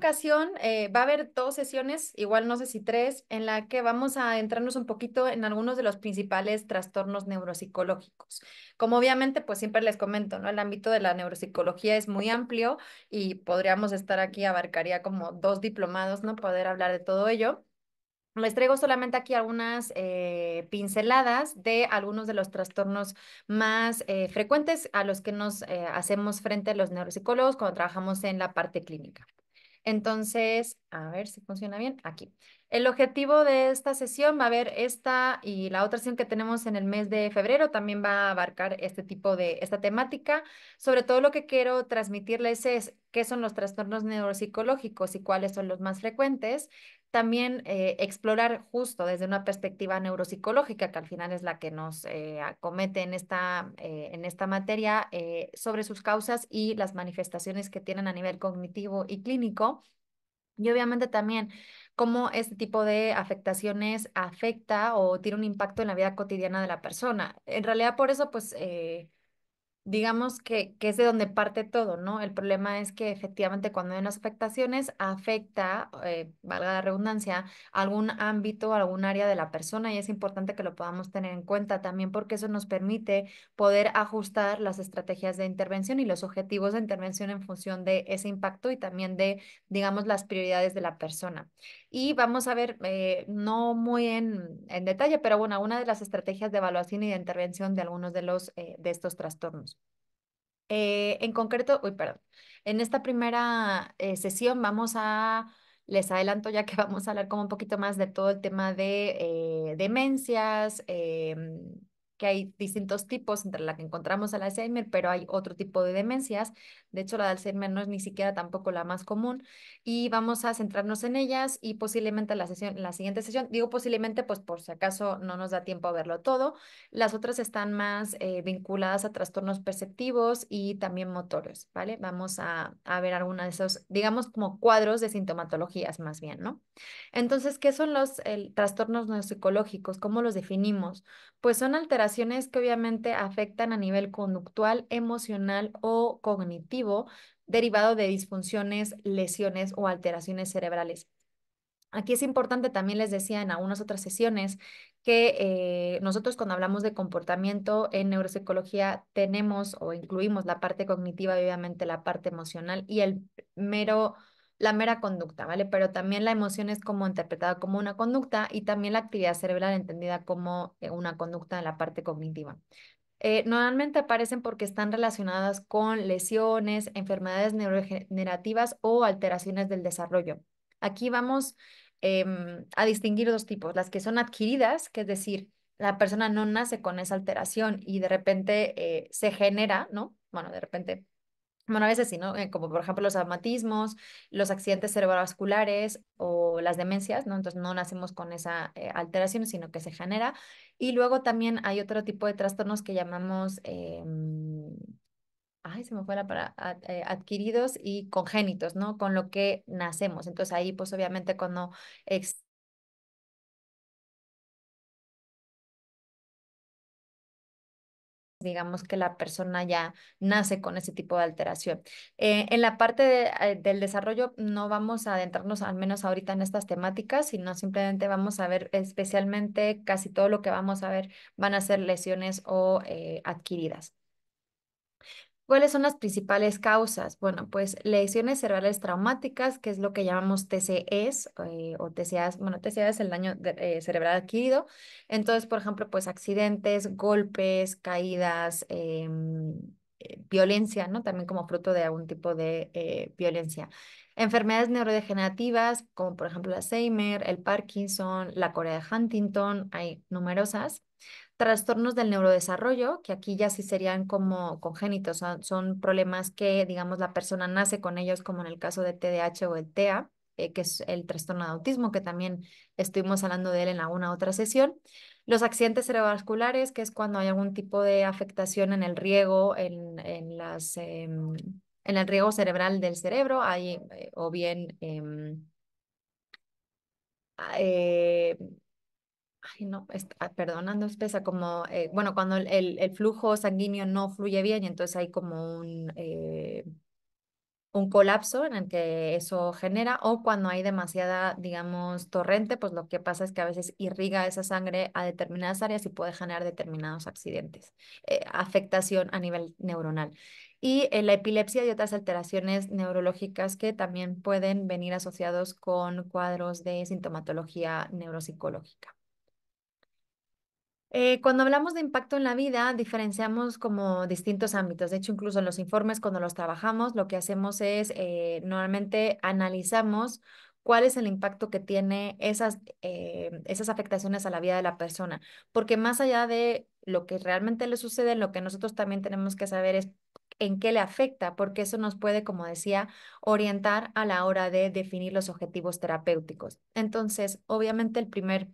ocasión va a haber dos sesiones, igual no sé si tres, en la que vamos a entrarnos un poquito en algunos de los principales trastornos neuropsicológicos. Como obviamente, pues siempre les comento, ¿no? El ámbito de la neuropsicología es muy amplio y podríamos estar aquí, abarcaría como dos diplomados, ¿no? Poder hablar de todo ello. Les traigo solamente aquí algunas pinceladas de algunos de los trastornos más frecuentes a los que nos hacemos frente los neuropsicólogos cuando trabajamos en la parte clínica. Entonces, a ver si funciona bien. Aquí. El objetivo de esta sesión va a haber esta y la otra sesión que tenemos en el mes de febrero también va a abarcar este tipo de, esta temática. Sobre todo lo que quiero transmitirles es qué son los trastornos neuropsicológicos y cuáles son los más frecuentes. También explorar justo desde una perspectiva neuropsicológica, que al final es la que nos acomete en esta materia, sobre sus causas y las manifestaciones que tienen a nivel cognitivo y clínico. Y obviamente también cómo este tipo de afectaciones afecta o tiene un impacto en la vida cotidiana de la persona. En realidad, por eso, pues, digamos que es de donde parte todo, ¿no? El problema es que efectivamente cuando hay unas afectaciones afecta, valga la redundancia, algún ámbito, algún área de la persona y es importante que lo podamos tener en cuenta también porque eso nos permite poder ajustar las estrategias de intervención y los objetivos de intervención en función de ese impacto y también de, digamos, las prioridades de la persona. Y vamos a ver, no muy en detalle, pero bueno, una de las estrategias de evaluación y de intervención de algunos de los de estos trastornos. En concreto, uy, perdón, en esta primera sesión les adelanto ya que vamos a hablar como un poquito más de todo el tema de demencias, que hay distintos tipos, entre la que encontramos el Alzheimer, pero hay otro tipo de demencias. De hecho, la de Alzheimer no es ni siquiera tampoco la más común y vamos a centrarnos en ellas y posiblemente la siguiente sesión, digo posiblemente, pues por si acaso no nos da tiempo a verlo todo. Las otras están más vinculadas a trastornos perceptivos y también motores, ¿vale? Vamos a ver alguna de esos, digamos, como cuadros de sintomatologías más bien, ¿no? Entonces, ¿qué son los trastornos neuropsicológicos? ¿Cómo los definimos? Pues son alteraciones que obviamente afectan a nivel conductual, emocional o cognitivo, derivado de disfunciones, lesiones o alteraciones cerebrales. Aquí es importante, también les decía en algunas otras sesiones, que nosotros cuando hablamos de comportamiento en neuropsicología tenemos o incluimos la parte cognitiva y obviamente la parte emocional y mero, la mera conducta, ¿vale? Pero también la emoción es como interpretada como una conducta y también la actividad cerebral entendida como una conducta en la parte cognitiva. Normalmente aparecen porque están relacionadas con lesiones, enfermedades neurodegenerativas o alteraciones del desarrollo. Aquí vamos a distinguir dos tipos, las que son adquiridas, que es decir, la persona no nace con esa alteración y de repente se genera, ¿no? Bueno, de repente bueno, a veces sí, ¿no? Como por ejemplo los traumatismos, los accidentes cerebrovasculares o las demencias, ¿no? Entonces no nacemos con esa alteración, sino que se genera. Y luego también hay otro tipo de trastornos que llamamos, ay, se me fue la para adquiridos y congénitos, ¿no? Con lo que nacemos. Entonces ahí, pues obviamente cuando digamos que la persona ya nace con ese tipo de alteración. En la parte del desarrollo no vamos a adentrarnos al menos ahorita en estas temáticas, sino simplemente vamos a ver especialmente casi todo lo que vamos a ver van a ser lesiones o adquiridas. ¿Cuáles son las principales causas? Bueno, pues lesiones cerebrales traumáticas, que es lo que llamamos TCEs o TCAs. Bueno, TCA es el daño cerebral adquirido. Entonces, por ejemplo, pues accidentes, golpes, caídas, violencia, ¿no? También como fruto de algún tipo de violencia. Enfermedades neurodegenerativas, como por ejemplo el Alzheimer, el Parkinson, la Corea de Huntington, hay numerosas. Trastornos del neurodesarrollo, que aquí ya sí serían como congénitos, son problemas que, digamos, la persona nace con ellos, como en el caso de TDAH o el TEA, que es el trastorno de autismo, que también estuvimos hablando de él en alguna otra sesión. Los accidentes cerebrovasculares, que es cuando hay algún tipo de afectación en el riego, en el riego cerebral del cerebro, hay, o bien eh, ay, no, perdón, ando espesa, como, bueno, cuando el flujo sanguíneo no fluye bien y entonces hay como un colapso en el que eso genera, o cuando hay demasiada, digamos, torrente, pues lo que pasa es que a veces irriga esa sangre a determinadas áreas y puede generar determinados accidentes, afectación a nivel neuronal. Y la epilepsia y otras alteraciones neurológicas que también pueden venir asociados con cuadros de sintomatología neuropsicológica. Cuando hablamos de impacto en la vida, diferenciamos como distintos ámbitos. De hecho, incluso en los informes, cuando los trabajamos, lo que hacemos es normalmente analizamos cuál es el impacto que tiene esas afectaciones a la vida de la persona. Porque más allá de lo que realmente le sucede, lo que nosotros también tenemos que saber es en qué le afecta, porque eso nos puede, como decía, orientar a la hora de definir los objetivos terapéuticos. Entonces, obviamente, el primer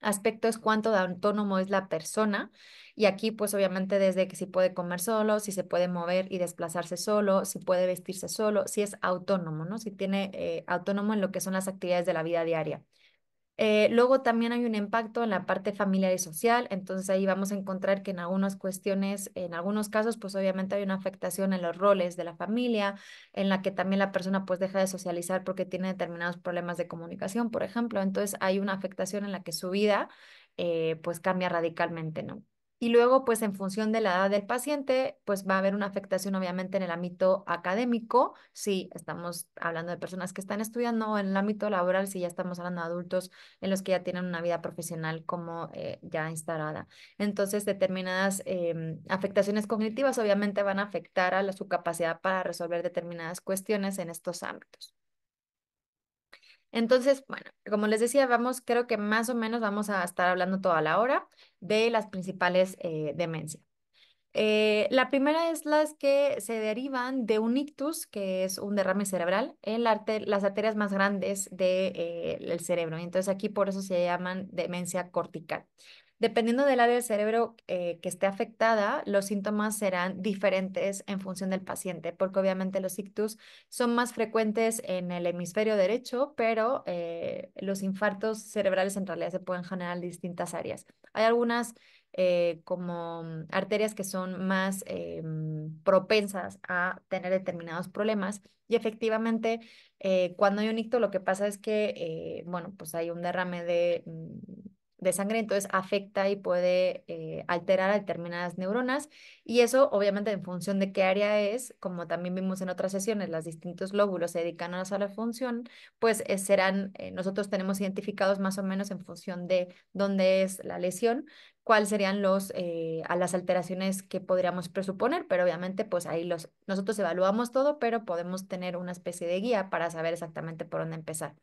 aspecto es cuánto de autónomo es la persona. Y aquí, pues obviamente desde que si puede comer solo, si se puede mover y desplazarse solo, si puede vestirse solo, si es autónomo, ¿no? Si tiene autónomo en lo que son las actividades de la vida diaria. Luego también hay un impacto en la parte familiar y social, entonces ahí vamos a encontrar que en algunas cuestiones, en algunos casos, pues obviamente hay una afectación en los roles de la familia, en la que también la persona pues deja de socializar porque tiene determinados problemas de comunicación, por ejemplo, entonces hay una afectación en la que su vida pues cambia radicalmente, ¿no? Y luego, pues en función de la edad del paciente, pues va a haber una afectación obviamente en el ámbito académico, si estamos hablando de personas que están estudiando, o en el ámbito laboral, si ya estamos hablando de adultos en los que ya tienen una vida profesional como ya instalada. Entonces, determinadas afectaciones cognitivas obviamente van a afectar a su capacidad para resolver determinadas cuestiones en estos ámbitos. Entonces, bueno, como les decía, vamos, creo que más o menos vamos a estar hablando toda la hora de las principales demencias. La primera es las que se derivan de un ictus, que es un derrame cerebral en las arterias más grandes del cerebro. Y entonces aquí por eso se llaman demencia cortical. Dependiendo del área del cerebro que esté afectada, los síntomas serán diferentes en función del paciente, porque obviamente los ictus son más frecuentes en el hemisferio derecho, pero los infartos cerebrales en realidad se pueden generar en distintas áreas. Hay algunas como arterias que son más propensas a tener determinados problemas. Y efectivamente, cuando hay un icto, lo que pasa es que, bueno, pues hay un derrame de sangre, entonces afecta y puede alterar a determinadas neuronas. Y eso, obviamente, en función de qué área es, como también vimos en otras sesiones, los distintos lóbulos se dedican a una sola función, pues nosotros tenemos identificados más o menos en función de dónde es la lesión cuáles serían a las alteraciones que podríamos presuponer, pero obviamente pues ahí nosotros evaluamos todo, pero podemos tener una especie de guía para saber exactamente por dónde empezar.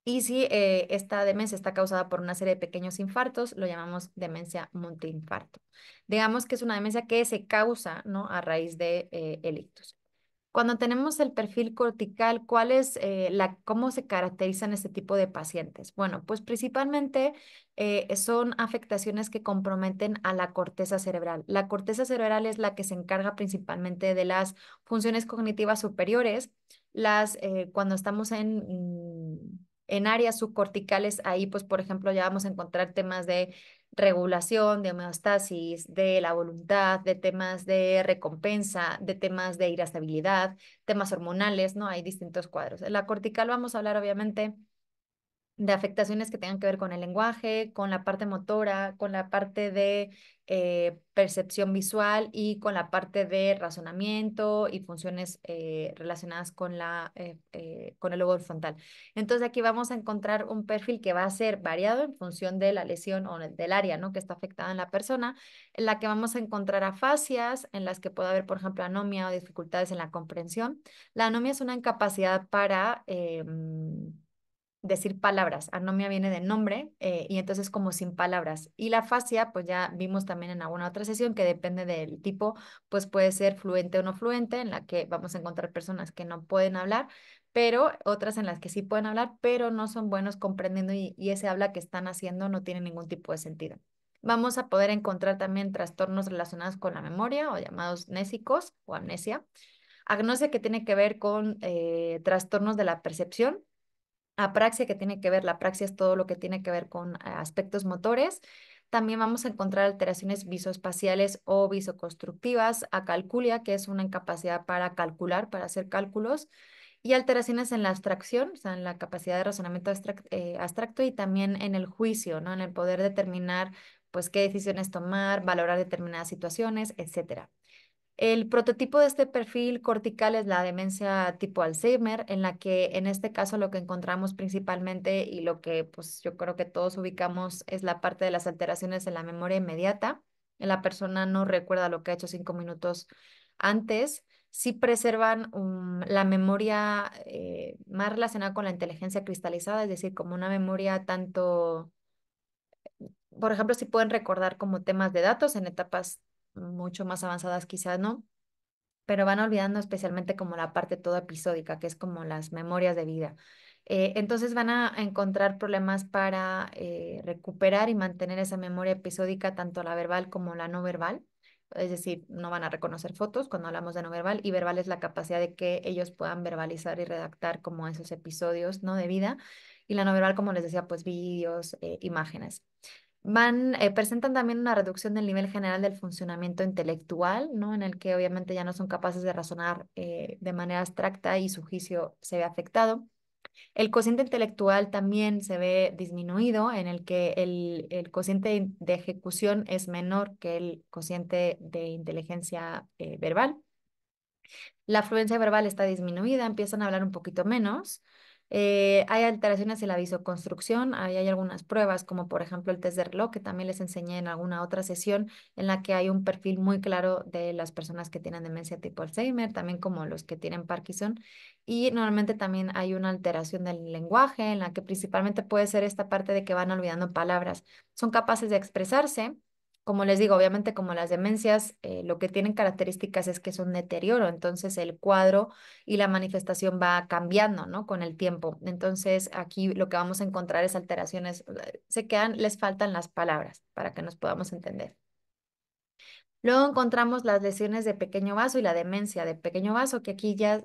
Y si esta demencia está causada por una serie de pequeños infartos, lo llamamos demencia multiinfarto. Digamos que es una demencia que se causa, ¿no? A raíz de el ictus. Cuando tenemos el perfil cortical, ¿cómo se caracterizan este tipo de pacientes? Bueno, pues principalmente son afectaciones que comprometen a la corteza cerebral. La corteza cerebral es la que se encarga principalmente de las funciones cognitivas superiores. Cuando estamos en áreas subcorticales, ahí pues por ejemplo ya vamos a encontrar temas de regulación, de homeostasis, de la voluntad, de temas de recompensa, de temas de irascibilidad, temas hormonales, ¿no? Hay distintos cuadros. En la cortical vamos a hablar obviamente de afectaciones que tengan que ver con el lenguaje, con la parte motora, con la parte de percepción visual y con la parte de razonamiento y funciones relacionadas con el lóbulo frontal. Entonces aquí vamos a encontrar un perfil que va a ser variado en función de la lesión o del área, ¿no? que está afectada en la persona, en la que vamos a encontrar afasias, en las que puede haber, por ejemplo, anomia o dificultades en la comprensión. La anomia es una incapacidad para decir palabras. Anomia viene de nombre y entonces como sin palabras. Y la fascia, pues ya vimos también en alguna otra sesión que depende del tipo, pues puede ser fluente o no fluente, en la que vamos a encontrar personas que no pueden hablar, pero otras en las que sí pueden hablar, pero no son buenos comprendiendo y ese habla que están haciendo no tiene ningún tipo de sentido. Vamos a poder encontrar también trastornos relacionados con la memoria o llamados nésicos o amnesia. Agnosia que tiene que ver con trastornos de la percepción. Apraxia que tiene que ver, la apraxia es todo lo que tiene que ver con aspectos motores. También vamos a encontrar alteraciones visoespaciales o visoconstructivas, acalculia, que es una incapacidad para calcular, para hacer cálculos, y alteraciones en la abstracción, o sea, en la capacidad de razonamiento abstracto y también en el juicio, ¿no? En el poder determinar, pues, qué decisiones tomar, valorar determinadas situaciones, etcétera. El prototipo de este perfil cortical es la demencia tipo Alzheimer, en la que en este caso lo que encontramos principalmente y lo que pues yo creo que todos ubicamos es la parte de las alteraciones en la memoria inmediata. La persona no recuerda lo que ha hecho 5 minutos antes. Sí preservan la memoria más relacionada con la inteligencia cristalizada, es decir, como una memoria tanto, por ejemplo, si pueden recordar como temas de datos en etapas mucho más avanzadas, quizás no, pero van olvidando especialmente como la parte toda episódica, que es como las memorias de vida. Entonces van a encontrar problemas para recuperar y mantener esa memoria episódica, tanto la verbal como la no verbal. Es decir, no van a reconocer fotos cuando hablamos de no verbal y verbal es la capacidad de que ellos puedan verbalizar y redactar como esos episodios, ¿no? De vida. Y la no verbal, como les decía, pues vídeos, imágenes. Presentan también una reducción del nivel general del funcionamiento intelectual, ¿no? En el que obviamente ya no son capaces de razonar de manera abstracta y su juicio se ve afectado. El cociente intelectual también se ve disminuido, en el que el cociente de ejecución es menor que el cociente de inteligencia verbal. La fluencia verbal está disminuida, empiezan a hablar un poquito menos. Hay alteraciones en la visoconstrucción, ahí hay algunas pruebas, como por ejemplo el test de reloj, que también les enseñé en alguna otra sesión, en la que hay un perfil muy claro de las personas que tienen demencia tipo Alzheimer, también como los que tienen Parkinson. Y normalmente también hay una alteración del lenguaje, en la que principalmente puede ser esta parte de que van olvidando palabras. Son capaces de expresarse. Como les digo, obviamente como las demencias, lo que tienen características es que son deterioro, entonces el cuadro y la manifestación va cambiando, ¿no? Con el tiempo. Entonces aquí lo que vamos a encontrar es alteraciones, se quedan, les faltan las palabras para que nos podamos entender. Luego encontramos las lesiones de pequeño vaso y la demencia de pequeño vaso, que aquí ya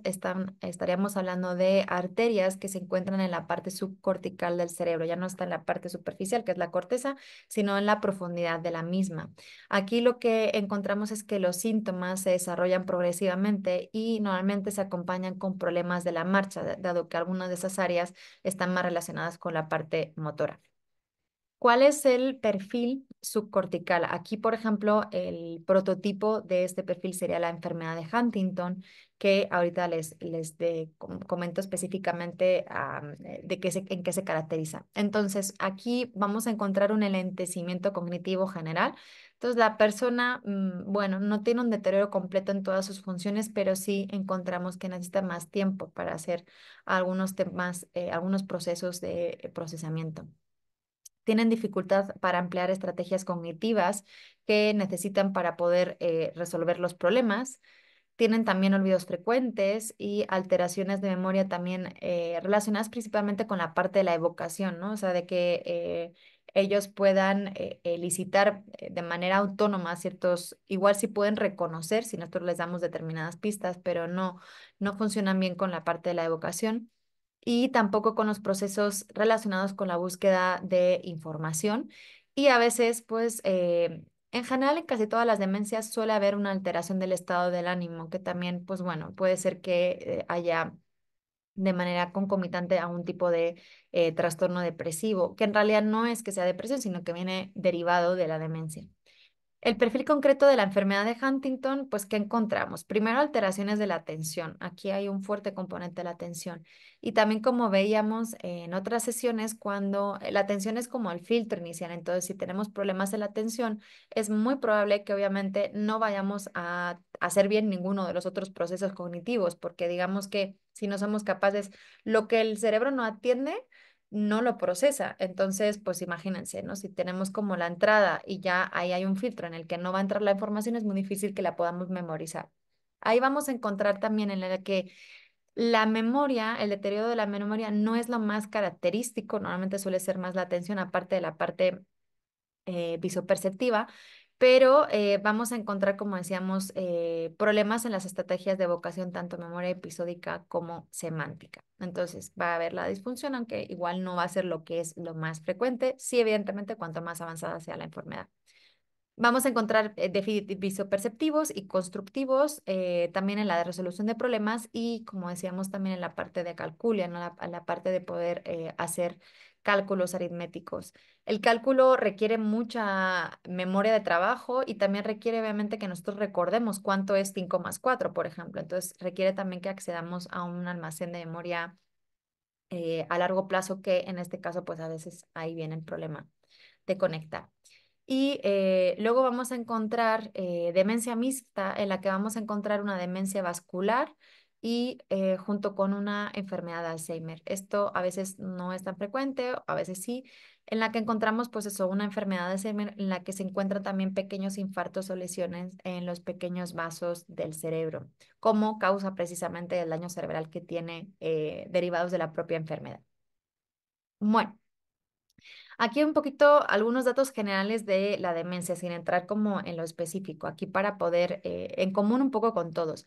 estaríamos hablando de arterias que se encuentran en la parte subcortical del cerebro, ya no está en la parte superficial, que es la corteza, sino en la profundidad de la misma. Aquí lo que encontramos es que los síntomas se desarrollan progresivamente y normalmente se acompañan con problemas de la marcha, dado que algunas de esas áreas están más relacionadas con la parte motora. ¿Cuál es el perfil subcortical? Aquí, por ejemplo, el prototipo de este perfil sería la enfermedad de Huntington, que ahorita comento específicamente en qué se caracteriza. Entonces, aquí vamos a encontrar un enlentecimiento cognitivo general. Entonces, la persona, bueno, no tiene un deterioro completo en todas sus funciones, pero sí encontramos que necesita más tiempo para hacer algunos temas, algunos procesos de procesamiento. Tienen dificultad para emplear estrategias cognitivas que necesitan para poder resolver los problemas. Tienen también olvidos frecuentes y alteraciones de memoria también relacionadas principalmente con la parte de la evocación, ¿no? O sea, de que ellos puedan elicitar de manera autónoma ciertos, igual sí pueden reconocer si nosotros les damos determinadas pistas, pero no funcionan bien con la parte de la evocación y tampoco con los procesos relacionados con la búsqueda de información. Y a veces, pues, en general, en casi todas las demencias suele haber una alteración del estado del ánimo, que también, pues bueno, puede ser que haya de manera concomitante a un tipo de trastorno depresivo, que en realidad no es que sea depresión, sino que viene derivado de la demencia. El perfil concreto de la enfermedad de Huntington, pues, ¿qué encontramos? Primero, alteraciones de la atención. Aquí hay un fuerte componente de la atención. Y también como veíamos en otras sesiones, cuando la atención es como el filtro inicial. Entonces, si tenemos problemas en la atención, es muy probable que obviamente no vayamos a hacer bien ninguno de los otros procesos cognitivos, porque digamos que si no somos capaces, lo que el cerebro no atiende, no lo procesa. Entonces, pues imagínense, ¿no? Si tenemos como la entrada y ya ahí hay un filtro en el que no va a entrar la información, es muy difícil que la podamos memorizar. Ahí vamos a encontrar también en la que la memoria, el deterioro de la memoria no es lo más característico, normalmente suele ser más la atención, aparte de la parte visoperceptiva, pero vamos a encontrar, como decíamos, problemas en las estrategias de evocación, tanto memoria episódica como semántica. Entonces, va a haber la disfunción, aunque igual no va a ser lo que es lo más frecuente, sí, evidentemente, cuanto más avanzada sea la enfermedad. Vamos a encontrar déficit visoperceptivos y constructivos, también en la resolución de problemas y, como decíamos, también en la parte de calculia, ¿no? La parte de poder hacer cálculos aritméticos. El cálculo requiere mucha memoria de trabajo y también requiere, obviamente, que nosotros recordemos cuánto es 5 más 4, por ejemplo. Entonces, requiere también que accedamos a un almacén de memoria a largo plazo, que en este caso, pues a veces ahí viene el problema de conectar. Y luego vamos a encontrar demencia mixta, en la que vamos a encontrar una demencia vascular y junto con una enfermedad de Alzheimer. Esto a veces no es tan frecuente, a veces sí, en la que encontramos pues eso, una enfermedad de Alzheimer en la que se encuentran también pequeños infartos o lesiones en los pequeños vasos del cerebro, como causa precisamente del daño cerebral que tiene derivados de la propia enfermedad. Bueno. Aquí un poquito algunos datos generales de la demencia, sin entrar como en lo específico, aquí para poder, en común un poco con todos.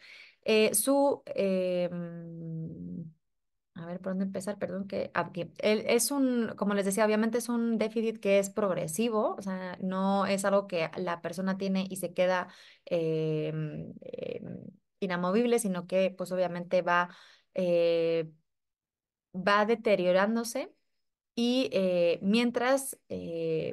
A ver, ¿por dónde empezar? Perdón, que aquí. Es un, como les decía, obviamente es un déficit que es progresivo, o sea, no es algo que la persona tiene y se queda inamovible, sino que pues obviamente eh, va deteriorándose y mientras,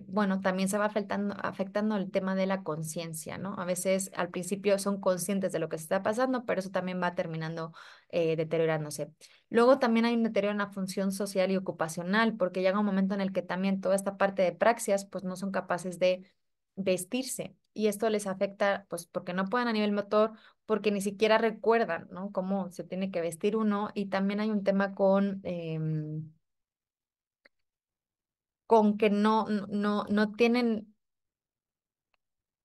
bueno, también se va afectando el tema de la conciencia, ¿no? A veces al principio son conscientes de lo que se está pasando, pero eso también va terminando deteriorándose. Luego también hay un deterioro en la función social y ocupacional, porque llega un momento en el que también toda esta parte de praxias, pues no son capaces de vestirse. Y esto les afecta, pues porque no pueden a nivel motor, porque ni siquiera recuerdan, ¿no? Cómo se tiene que vestir uno. Y también hay un tema con que no tienen,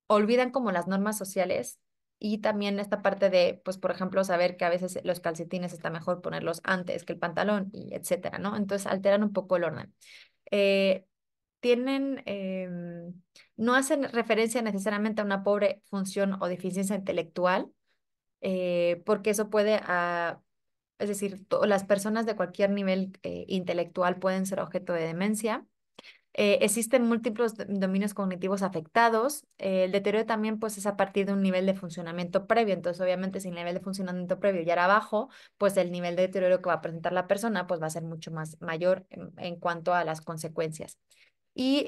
olvidan como las normas sociales y también esta parte de, pues, por ejemplo, saber que a veces los calcetines está mejor ponerlos antes que el pantalón y etcétera, ¿no? Entonces alteran un poco el orden. Eh, tienen, no hacen referencia necesariamente a una pobre función o deficiencia intelectual, porque eso puede, es decir, las personas de cualquier nivel intelectual pueden ser objeto de demencia. Existen múltiples dominios cognitivos afectados. El deterioro también pues es a partir de un nivel de funcionamiento previo. Entonces, obviamente, si el nivel de funcionamiento previo ya era bajo, pues el nivel de deterioro que va a presentar la persona pues va a ser mucho más mayor en cuanto a las consecuencias. Y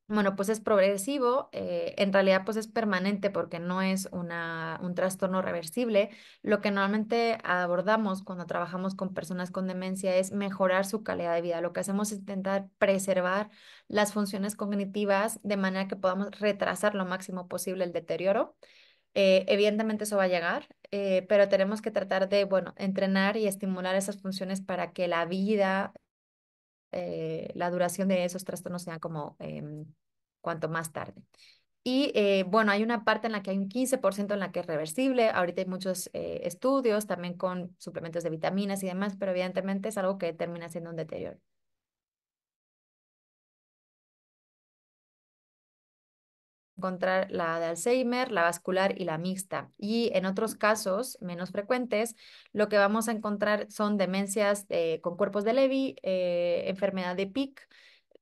bueno, pues es progresivo, en realidad pues es permanente porque no es un trastorno reversible. Lo que normalmente abordamos cuando trabajamos con personas con demencia es mejorar su calidad de vida. Lo que hacemos es intentar preservar las funciones cognitivas de manera que podamos retrasar lo máximo posible el deterioro. Evidentemente eso va a llegar, pero tenemos que tratar de, bueno, entrenar y estimular esas funciones para que la vida, la duración de esos trastornos sea como cuanto más tarde. Y bueno, hay una parte en la que hay un 15% en la que es reversible. Ahorita hay muchos estudios también con suplementos de vitaminas y demás, pero evidentemente es algo que termina siendo un deterioro. Encontrar la de Alzheimer, la vascular y la mixta. Y en otros casos menos frecuentes, lo que vamos a encontrar son demencias con cuerpos de Lewy, enfermedad de Pick,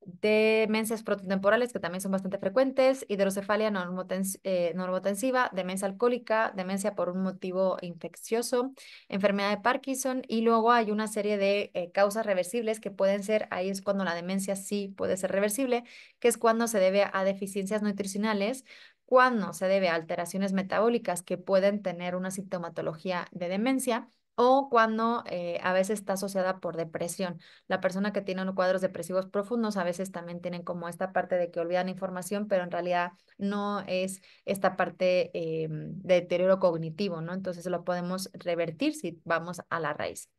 demencias frontotemporales que también son bastante frecuentes, hidrocefalia normotensiva, demencia alcohólica, demencia por un motivo infeccioso, enfermedad de Parkinson y luego hay una serie de causas reversibles que pueden ser, ahí es cuando la demencia sí puede ser reversible, que es cuando se debe a deficiencias nutricionales, cuando se debe a alteraciones metabólicas que pueden tener una sintomatología de demencia o cuando a veces está asociada por depresión. La persona que tiene unos cuadros depresivos profundos a veces también tienen como esta parte de que olvidan información, pero en realidad no es esta parte de deterioro cognitivo, ¿no? Entonces lo podemos revertir si vamos a la raíz.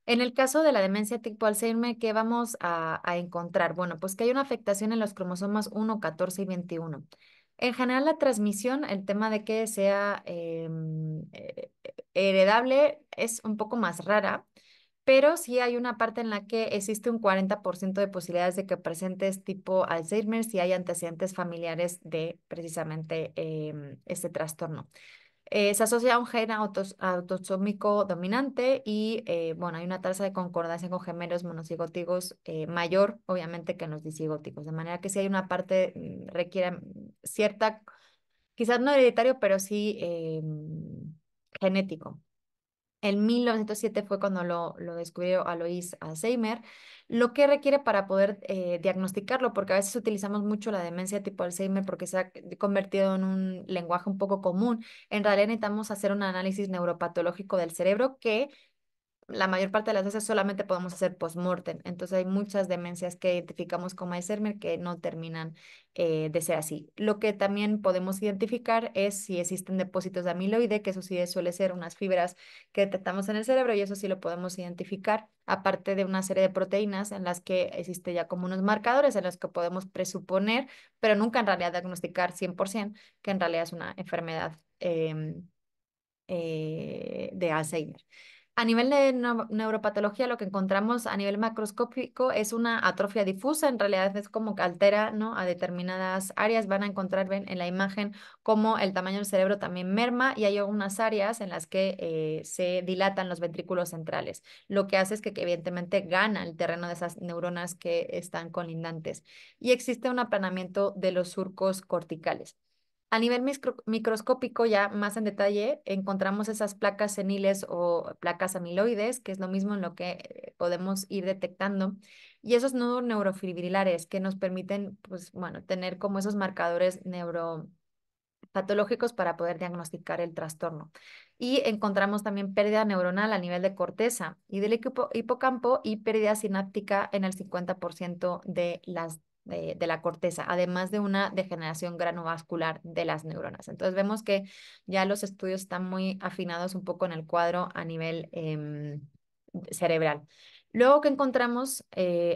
En el caso de la demencia tipo Alzheimer, ¿qué vamos a encontrar? Bueno, pues que hay una afectación en los cromosomas 1, 14 y 21. En general, la transmisión, el tema de que sea heredable es un poco más rara, pero sí hay una parte en la que existe un 40% de posibilidades de que presentes tipo Alzheimer si hay antecedentes familiares de precisamente este trastorno. Se asocia a un gen autosómico dominante y, bueno, hay una tasa de concordancia con gemelos monocigóticos mayor, obviamente, que en los disigóticos, de manera que si hay una parte, requiere cierta, quizás no hereditario, pero sí genético. En 1907 fue cuando lo descubrió Alois Alzheimer, lo que requiere para poder diagnosticarlo, porque a veces utilizamos mucho la demencia tipo Alzheimer porque se ha convertido en un lenguaje un poco común. En realidad necesitamos hacer un análisis neuropatológico del cerebro que la mayor parte de las veces solamente podemos hacer post-mortem. Entonces hay muchas demencias que identificamos como Alzheimer que no terminan de ser así. Lo que también podemos identificar es si existen depósitos de amiloide, que eso sí suele ser unas fibras que detectamos en el cerebro y eso sí lo podemos identificar, aparte de una serie de proteínas en las que existe ya como unos marcadores en los que podemos presuponer, pero nunca en realidad diagnosticar 100% que en realidad es una enfermedad de Alzheimer. A nivel de neuropatología, lo que encontramos a nivel macroscópico es una atrofia difusa, en realidad es como que altera, ¿no? A determinadas áreas, van a encontrar, ven, en la imagen cómo el tamaño del cerebro también merma y hay algunas áreas en las que se dilatan los ventrículos centrales, lo que hace es que evidentemente gana el terreno de esas neuronas que están colindantes y existe un aplanamiento de los surcos corticales. A nivel microscópico, ya más en detalle, encontramos esas placas seniles o placas amiloides, que es lo mismo en lo que podemos ir detectando, y esos nodos neurofibrilares que nos permiten, pues, bueno, tener como esos marcadores neuropatológicos para poder diagnosticar el trastorno. Y encontramos también pérdida neuronal a nivel de corteza y del hipocampo y pérdida sináptica en el 50% de la corteza, además de una degeneración granovascular de las neuronas. Entonces vemos que ya los estudios están muy afinados un poco en el cuadro a nivel cerebral. Luego que encontramos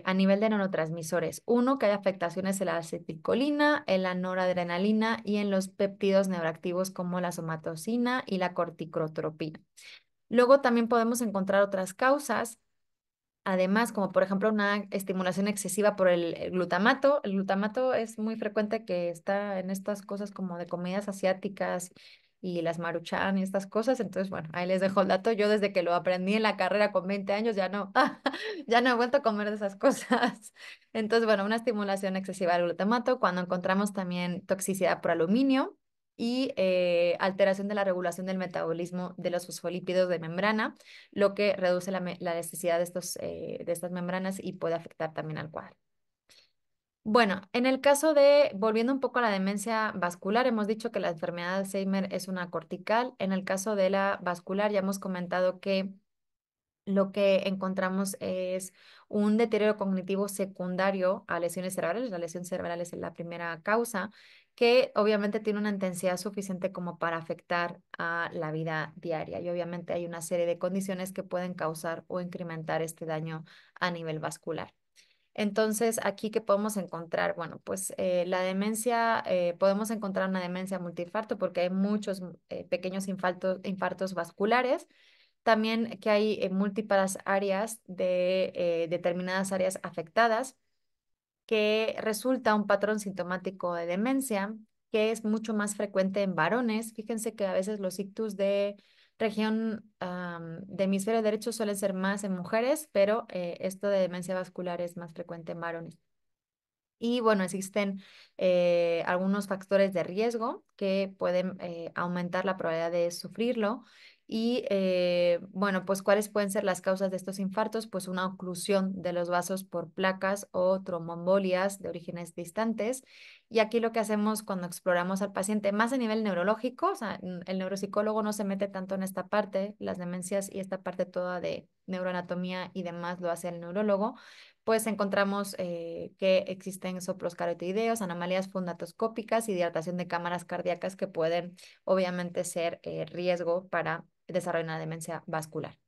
a nivel de neurotransmisores, uno, que hay afectaciones en la acetilcolina, en la noradrenalina y en los péptidos neuroactivos como la somatosina y la corticotropina. Luego también podemos encontrar otras causas. Además, como por ejemplo una estimulación excesiva por el glutamato. El glutamato es muy frecuente que está en estas cosas como de comidas asiáticas y las maruchan y estas cosas. Entonces, bueno, ahí les dejo el dato. Yo desde que lo aprendí en la carrera con 20 años ya no, ya no he vuelto a comer de esas cosas. Entonces, bueno, una estimulación excesiva del glutamato. Cuando encontramos también toxicidad por aluminio y alteración de la regulación del metabolismo de los fosfolípidos de membrana, lo que reduce la necesidad de estas membranas y puede afectar también al cuadro. Bueno, en el caso de, volviendo un poco a la demencia vascular, hemos dicho que la enfermedad de Alzheimer es una cortical. En el caso de la vascular, ya hemos comentado que lo que encontramos es un deterioro cognitivo secundario a lesiones cerebrales. La lesión cerebral es la primera causa, que obviamente tiene una intensidad suficiente como para afectar a la vida diaria. Y obviamente hay una serie de condiciones que pueden causar o incrementar este daño a nivel vascular. Entonces, aquí que podemos encontrar, bueno, pues la demencia, podemos encontrar una demencia multiinfarto porque hay muchos pequeños infartos vasculares, también que hay múltiples áreas de determinadas áreas afectadas, que resulta un patrón sintomático de demencia, que es mucho más frecuente en varones. Fíjense que a veces los ictus de región de hemisferio derecho suelen ser más en mujeres, pero esto de demencia vascular es más frecuente en varones. Y bueno, existen algunos factores de riesgo que pueden aumentar la probabilidad de sufrirlo. Y bueno, pues ¿cuáles pueden ser las causas de estos infartos? Pues una oclusión de los vasos por placas o tromboembolias de orígenes distantes. Y aquí lo que hacemos cuando exploramos al paciente, más a nivel neurológico, o sea, el neuropsicólogo no se mete tanto en esta parte, las demencias y esta parte toda de neuroanatomía y demás lo hace el neurólogo, pues encontramos que existen soplos carotideos, anomalías fundatoscópicas y dilatación de cámaras cardíacas que pueden obviamente ser riesgo para desarrollar una demencia vascular.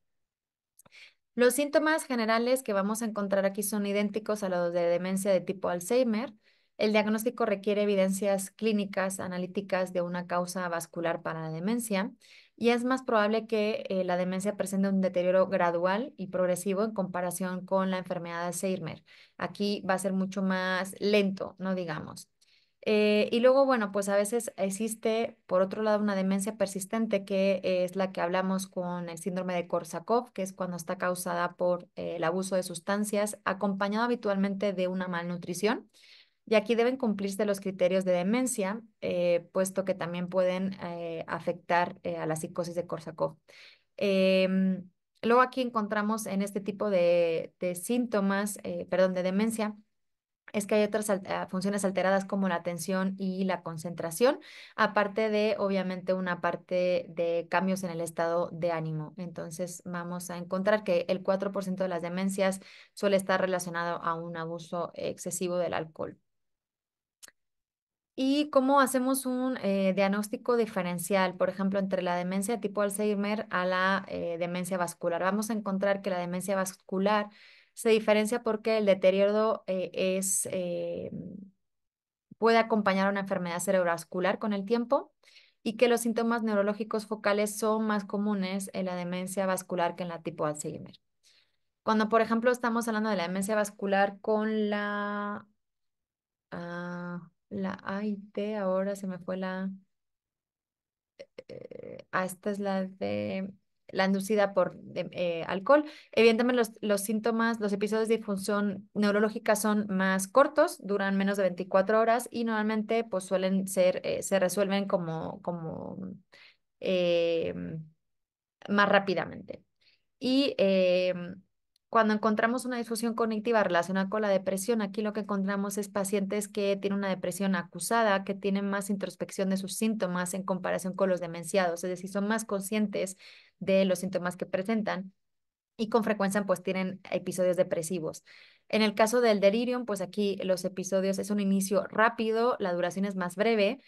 Los síntomas generales que vamos a encontrar aquí son idénticos a los de demencia de tipo Alzheimer. El diagnóstico requiere evidencias clínicas, analíticas de una causa vascular para la demencia y es más probable que la demencia presente un deterioro gradual y progresivo en comparación con la enfermedad de Alzheimer. Aquí va a ser mucho más lento, no digamos. Y luego, bueno, pues a veces existe, por otro lado, una demencia persistente que es la que hablamos con el síndrome de Korsakov, que es cuando está causada por el abuso de sustancias, acompañado habitualmente de una malnutrición. Y aquí deben cumplirse los criterios de demencia, puesto que también pueden afectar a la psicosis de Korsakov. Luego aquí encontramos en este tipo de síntomas, perdón, de demencia, es que hay otras funciones alteradas como la atención y la concentración, aparte de, obviamente, una parte de cambios en el estado de ánimo. Entonces, vamos a encontrar que el 4% de las demencias suele estar relacionado a un abuso excesivo del alcohol. ¿Y cómo hacemos un diagnóstico diferencial, por ejemplo, entre la demencia de tipo Alzheimer a la demencia vascular? Vamos a encontrar que la demencia vascular se diferencia porque el deterioro puede acompañar a una enfermedad cerebrovascular con el tiempo y que los síntomas neurológicos focales son más comunes en la demencia vascular que en la tipo Alzheimer. Cuando, por ejemplo, estamos hablando de la demencia vascular con la AIT, ahora se me fue esta es la de la inducida por alcohol. Evidentemente los síntomas, los episodios de disfunción neurológica son más cortos, duran menos de 24 horas y normalmente pues suelen ser, se resuelven como eh, más rápidamente. Y cuando encontramos una disfunción cognitiva relacionada con la depresión, aquí lo que encontramos es pacientes que tienen una depresión acusada, que tienen más introspección de sus síntomas en comparación con los demenciados, es decir, son más conscientes de los síntomas que presentan y con frecuencia pues tienen episodios depresivos. En el caso del delirium, pues aquí los episodios es un inicio rápido, la duración es más breve,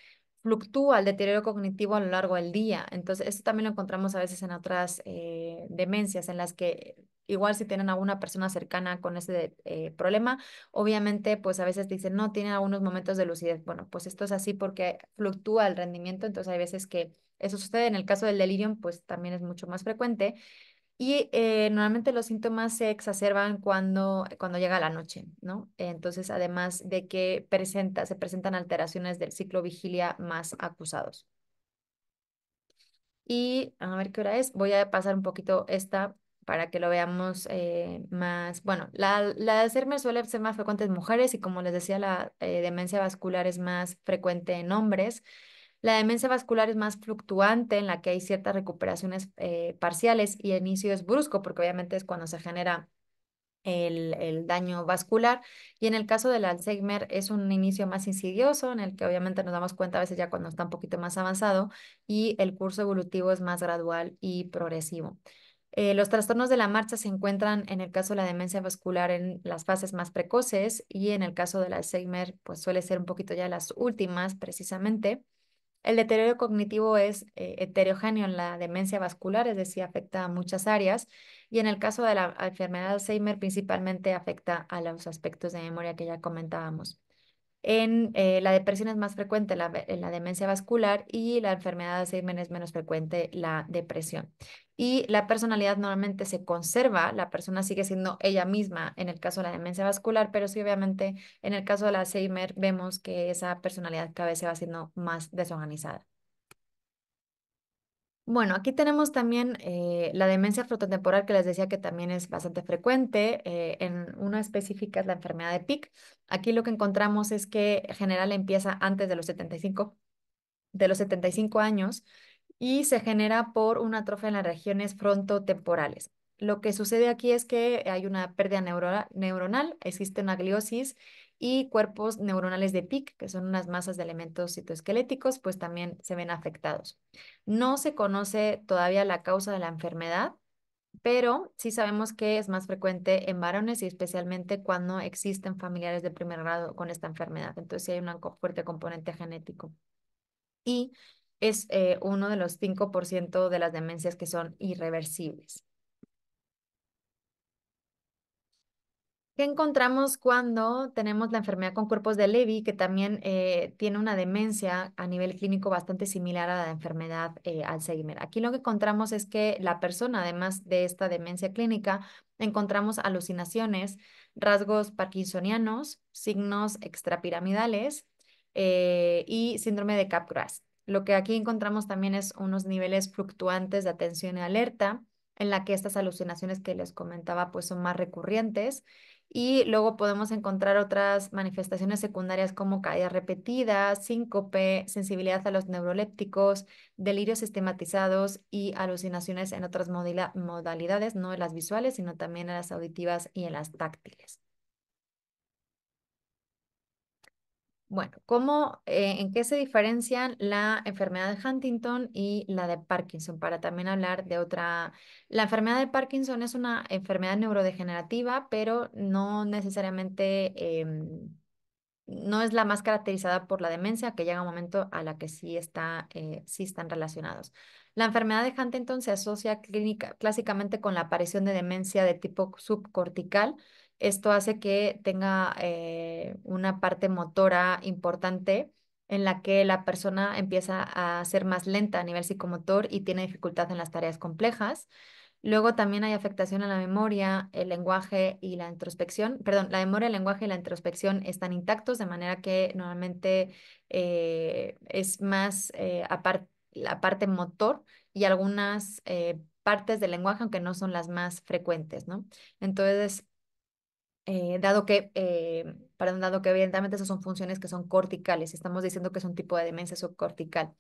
fluctúa el deterioro cognitivo a lo largo del día. Entonces, esto también lo encontramos a veces en otras demencias en las que igual si tienen a una persona cercana con ese problema, obviamente pues a veces dicen, no, tienen algunos momentos de lucidez. Bueno, pues esto es así porque fluctúa el rendimiento, entonces hay veces que eso sucede. En el caso del delirium, pues también es mucho más frecuente. Y normalmente los síntomas se exacerban cuando llega la noche, ¿no? Entonces, además de que se presentan alteraciones del ciclo vigilia más acusados. Y a ver qué hora es. Voy a pasar un poquito esta para que lo veamos más. Bueno, la Alzheimer suele ser más frecuente en mujeres y como les decía, la demencia vascular es más frecuente en hombres. La demencia vascular es más fluctuante, en la que hay ciertas recuperaciones parciales y el inicio es brusco, porque obviamente es cuando se genera el daño vascular. Y en el caso del Alzheimer es un inicio más insidioso, en el que obviamente nos damos cuenta a veces ya cuando está un poquito más avanzado y el curso evolutivo es más gradual y progresivo. Los trastornos de la marcha se encuentran en el caso de la demencia vascular en las fases más precoces y en el caso del Alzheimer pues suele ser un poquito ya las últimas precisamente. El deterioro cognitivo es heterogéneo en la demencia vascular, es decir, afecta a muchas áreas, y en el caso de la enfermedad de Alzheimer principalmente afecta a los aspectos de memoria que ya comentábamos. La depresión es más frecuente en la demencia vascular y la enfermedad de Alzheimer es menos frecuente la depresión. Y la personalidad normalmente se conserva, la persona sigue siendo ella misma en el caso de la demencia vascular, pero sí obviamente en el caso del Alzheimer vemos que esa personalidad cada vez se va siendo más desorganizada. Bueno, aquí tenemos también la demencia frontotemporal que les decía que también es bastante frecuente. En una específica es la enfermedad de Pick. Aquí lo que encontramos es que en general empieza antes de los 75 años y se genera por una atrofia en las regiones frontotemporales. Lo que sucede aquí es que hay una pérdida neuronal, existe una gliosis y cuerpos neuronales de PIC, que son unas masas de elementos citoesqueléticos, pues también se ven afectados. No se conoce todavía la causa de la enfermedad, pero sí sabemos que es más frecuente en varones y especialmente cuando existen familiares de primer grado con esta enfermedad. Entonces sí hay un fuerte componente genético y es uno de los 5% de las demencias que son irreversibles. ¿Qué encontramos cuando tenemos la enfermedad con cuerpos de Levy, que también tiene una demencia a nivel clínico bastante similar a la enfermedad Alzheimer? Aquí lo que encontramos es que la persona, además de esta demencia clínica, encontramos alucinaciones, rasgos parkinsonianos, signos extrapiramidales y síndrome de Capgras. Lo que aquí encontramos también es unos niveles fluctuantes de atención y alerta, en la que estas alucinaciones que les comentaba pues son más recurrentes y luego podemos encontrar otras manifestaciones secundarias como caídas repetidas, síncope, sensibilidad a los neurolépticos, delirios sistematizados y alucinaciones en otras modalidades, no en las visuales, sino también en las auditivas y en las táctiles. Bueno, en qué se diferencian la enfermedad de Huntington y la de Parkinson? Para también hablar de otra. La enfermedad de Parkinson es una enfermedad neurodegenerativa, pero no necesariamente no es la más caracterizada por la demencia, que llega un momento a la que sí están relacionados. La enfermedad de Huntington se asocia clásicamente con la aparición de demencia de tipo subcortical. Esto hace que tenga una parte motora importante en la que la persona empieza a ser más lenta a nivel psicomotor y tiene dificultad en las tareas complejas. Luego también hay afectación a la memoria, el lenguaje y la introspección. Perdón, la memoria, el lenguaje y la introspección están intactos, de manera que normalmente es más la parte motor y algunas partes del lenguaje, aunque no son las más frecuentes, ¿no? Entonces, dado que evidentemente esas son funciones que son corticales, estamos diciendo que es un tipo de demencia subcortical.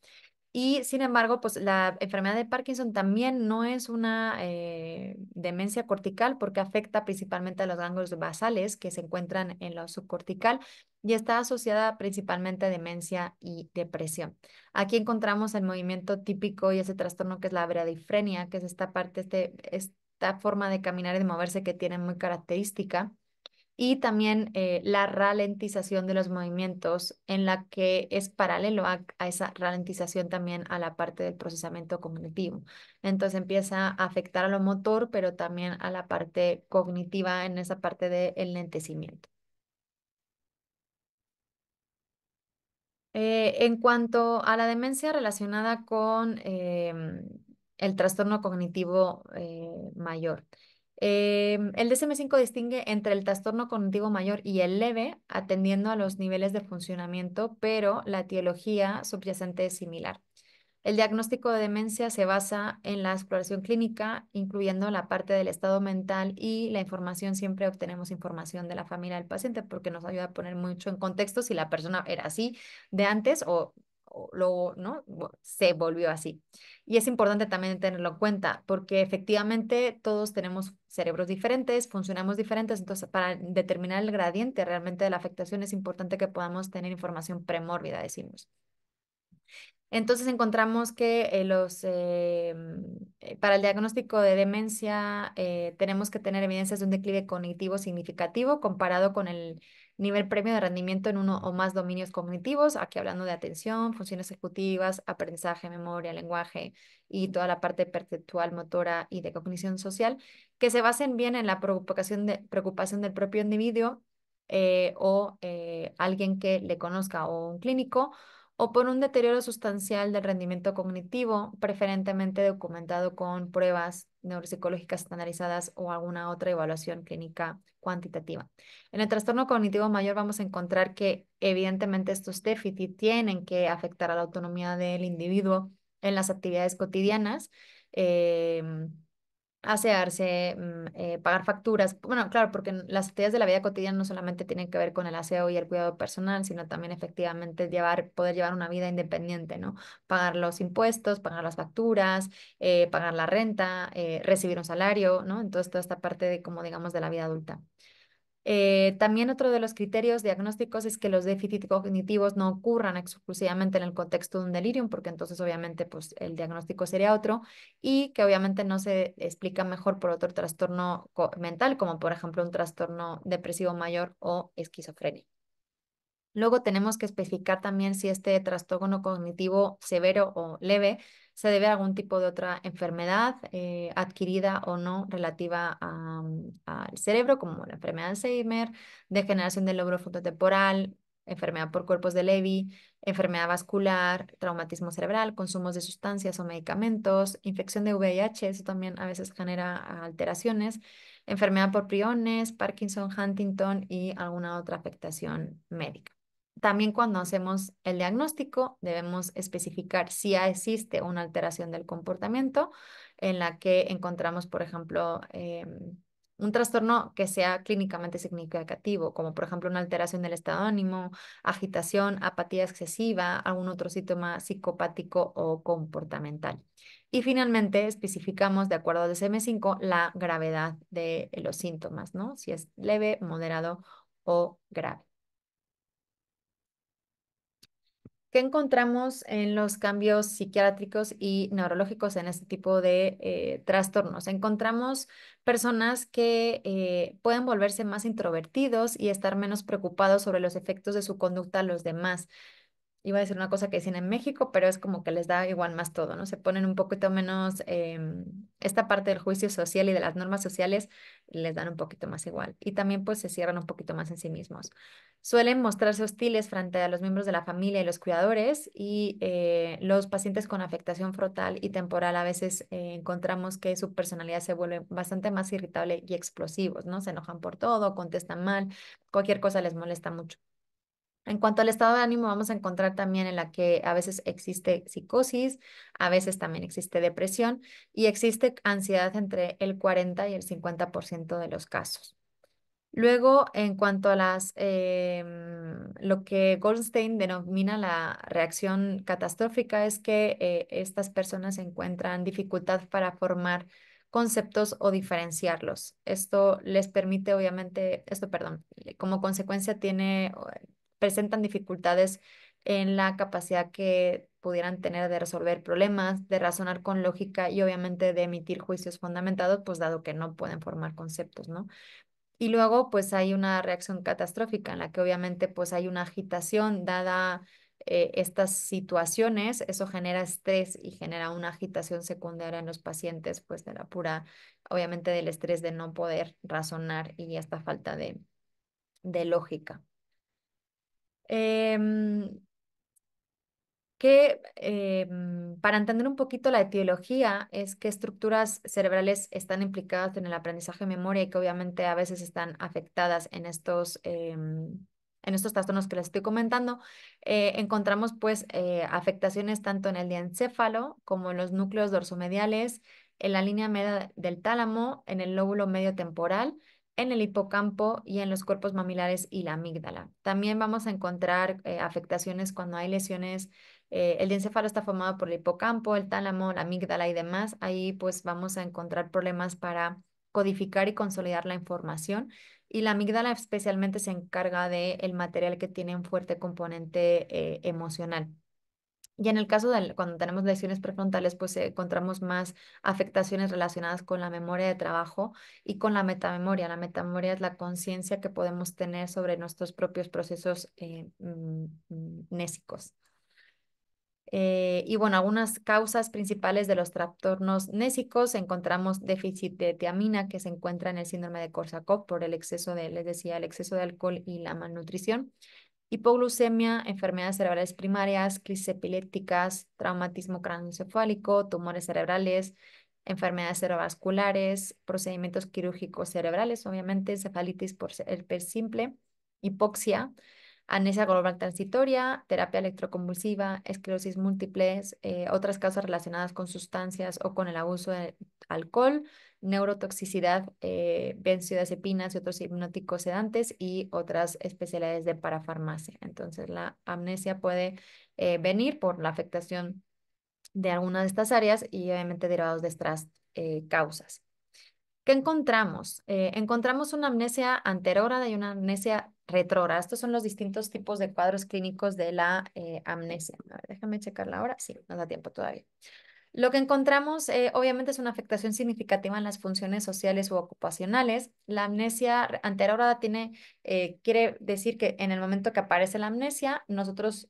Y sin embargo, pues la enfermedad de Parkinson también no es una demencia cortical porque afecta principalmente a los ganglios basales que se encuentran en lo subcortical y está asociada principalmente a demencia y depresión. Aquí encontramos el movimiento típico y ese trastorno que es la bradifrenia, que es esta parte, esta forma de caminar y de moverse que tiene muy característica y también la ralentización de los movimientos en la que es paralelo a esa ralentización también a la parte del procesamiento cognitivo. Entonces empieza a afectar a lo motor, pero también a la parte cognitiva en esa parte del lentecimiento. En cuanto a la demencia relacionada con el trastorno cognitivo mayor, el DSM-5 distingue entre el trastorno cognitivo mayor y el leve, atendiendo a los niveles de funcionamiento, pero la etiología subyacente es similar. El diagnóstico de demencia se basa en la exploración clínica, incluyendo la parte del estado mental y la información. Siempre obtenemos información de la familia del paciente porque nos ayuda a poner mucho en contexto si la persona era así de antes o luego, ¿no? Se volvió así. Y es importante también tenerlo en cuenta porque efectivamente todos tenemos cerebros diferentes, funcionamos diferentes, entonces para determinar el gradiente realmente de la afectación es importante que podamos tener información premórbida, decimos. Entonces encontramos que para el diagnóstico de demencia tenemos que tener evidencias de un declive cognitivo significativo comparado con el nivel premio de rendimiento en uno o más dominios cognitivos, aquí hablando de atención, funciones ejecutivas, aprendizaje, memoria, lenguaje y toda la parte perceptual, motora y de cognición social, que se basen bien en la preocupación del propio individuo o alguien que le conozca o un clínico o por un deterioro sustancial del rendimiento cognitivo, preferentemente documentado con pruebas neuropsicológicas estandarizadas o alguna otra evaluación clínica cuantitativa. En el trastorno cognitivo mayor vamos a encontrar que evidentemente estos déficits tienen que afectar a la autonomía del individuo en las actividades cotidianas. Asearse, pagar facturas. Bueno, claro, porque las actividades de la vida cotidiana no solamente tienen que ver con el aseo y el cuidado personal, sino también efectivamente poder llevar una vida independiente, ¿no? Pagar los impuestos, pagar las facturas, pagar la renta, recibir un salario, ¿no? Entonces, toda esta parte de, como digamos, de la vida adulta. También otro de los criterios diagnósticos es que los déficits cognitivos no ocurran exclusivamente en el contexto de un delirium, porque entonces obviamente pues, el diagnóstico sería otro y que obviamente no se explica mejor por otro trastorno mental, como por ejemplo un trastorno depresivo mayor o esquizofrenia. Luego tenemos que especificar también si este trastorno cognitivo severo o leve se debe a algún tipo de otra enfermedad adquirida o no relativa al cerebro, como la enfermedad de Alzheimer, degeneración del lóbulo frontotemporal, enfermedad por cuerpos de Levy, enfermedad vascular, traumatismo cerebral, consumos de sustancias o medicamentos, infección de VIH, eso también a veces genera alteraciones, enfermedad por priones, Parkinson, Huntington y alguna otra afectación médica. También cuando hacemos el diagnóstico debemos especificar si ya existe una alteración del comportamiento en la que encontramos, por ejemplo, un trastorno que sea clínicamente significativo, como por ejemplo una alteración del estado de ánimo, agitación, apatía excesiva, algún otro síntoma psicopático o comportamental. Y finalmente especificamos, de acuerdo al DSM-5, la gravedad de los síntomas, ¿no? Si es leve, moderado o grave. ¿Qué encontramos en los cambios psiquiátricos y neurológicos en este tipo de trastornos? Encontramos personas que pueden volverse más introvertidos y estar menos preocupados sobre los efectos de su conducta a los demás. Iba a decir una cosa que decían en México, pero es como que les da igual más todo, ¿no? Se ponen un poquito menos, esta parte del juicio social y de las normas sociales les dan un poquito más igual. Y también pues se cierran un poquito más en sí mismos. Suelen mostrarse hostiles frente a los miembros de la familia y los cuidadores y los pacientes con afectación frontal y temporal a veces encontramos que su personalidad se vuelve bastante más irritable y explosivos, ¿no? Se enojan por todo, contestan mal, cualquier cosa les molesta mucho. En cuanto al estado de ánimo, vamos a encontrar también en la que a veces existe psicosis, a veces también existe depresión y existe ansiedad entre el 40 y el 50% de los casos. Luego, en cuanto a lo que Goldstein denomina la reacción catastrófica, es que estas personas encuentran dificultad para formar conceptos o diferenciarlos. Esto les permite, obviamente, perdón, como consecuencia presentan dificultades en la capacidad que pudieran tener de resolver problemas, de razonar con lógica y obviamente de emitir juicios fundamentados, pues dado que no pueden formar conceptos, ¿no? Y luego, pues hay una reacción catastrófica en la que obviamente pues hay una agitación dada estas situaciones, eso genera estrés y genera una agitación secundaria en los pacientes, pues de la pura, obviamente del estrés de no poder razonar y esta falta de lógica. Em, para entender un poquito la etiología es que estructuras cerebrales están implicadas en el aprendizaje de memoria y que obviamente a veces están afectadas en estos trastornos que les estoy comentando. Encontramos pues afectaciones tanto en el diencéfalo como en los núcleos dorsomediales, en la línea media del tálamo, en el lóbulo medio temporal, en el hipocampo y en los cuerpos mamilares y la amígdala. También vamos a encontrar afectaciones cuando hay lesiones. El diencéfalo está formado por el hipocampo, el tálamo, la amígdala y demás. Ahí pues vamos a encontrar problemas para codificar y consolidar la información. Y la amígdala especialmente se encarga del material que tiene un fuerte componente emocional. Y en el caso de cuando tenemos lesiones prefrontales, pues encontramos más afectaciones relacionadas con la memoria de trabajo y con la metamemoria. La metamemoria es la conciencia que podemos tener sobre nuestros propios procesos nésicos. Y bueno, algunas causas principales de los trastornos nésicos, encontramos déficit de tiamina que se encuentra en el síndrome de Korsakoff por el exceso les decía, el exceso de alcohol y la malnutrición. Hipoglucemia, enfermedades cerebrales primarias, crisis epilépticas, traumatismo craneoencefálico, tumores cerebrales, enfermedades cerebrovasculares, procedimientos quirúrgicos cerebrales, obviamente, encefalitis por herpes simple, hipoxia, amnesia global transitoria, terapia electroconvulsiva, esclerosis múltiples, otras causas relacionadas con sustancias o con el abuso de alcohol, neurotoxicidad, benzodiazepinas y otros hipnóticos sedantes y otras especialidades de parafarmacia. Entonces, la amnesia puede venir por la afectación de alguna de estas áreas y obviamente derivados de estas causas. ¿Qué encontramos? Encontramos una amnesia anterógrada y una amnesia retrógrada. Estos son los distintos tipos de cuadros clínicos de la amnesia. A ver, déjame checarla ahora. Sí, nos da tiempo todavía. Lo que encontramos, obviamente, es una afectación significativa en las funciones sociales u ocupacionales. La amnesia anterógrada quiere decir que en el momento que aparece la amnesia, nosotros